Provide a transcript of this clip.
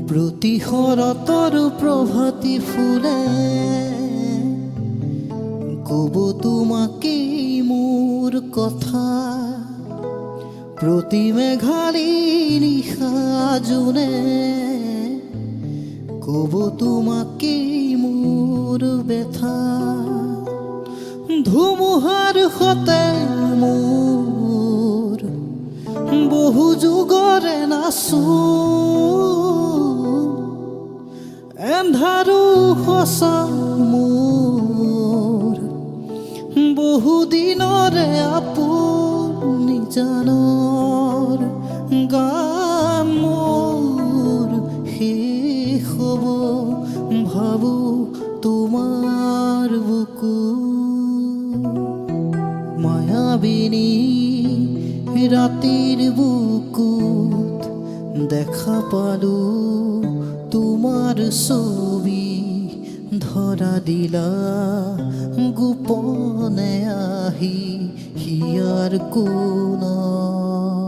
প্ৰতি শৰতৰ প্ৰভাতী ফুলে ক'ব তোমাকেই মোৰ কথা। প্ৰতি মেঘালী নিশা জোনে ক'ব তোমাকেই মোৰ ব্যথা। ধুমুহাৰ সতে মোৰ বহু যুগৰে নাচো, এন্ধাৰো সঁচা মোৰ বহু দিনৰে আপুনি জানৰ। গান মোৰ শেষ হ'ব ভাবো তোমাৰ বুকু। মায়াবিনী ৰাতিৰ বুকুত দেখা পালো তোমাৰ ছবি। ধৰা দিলা গোপনে আহি হিয়াৰ কোণত।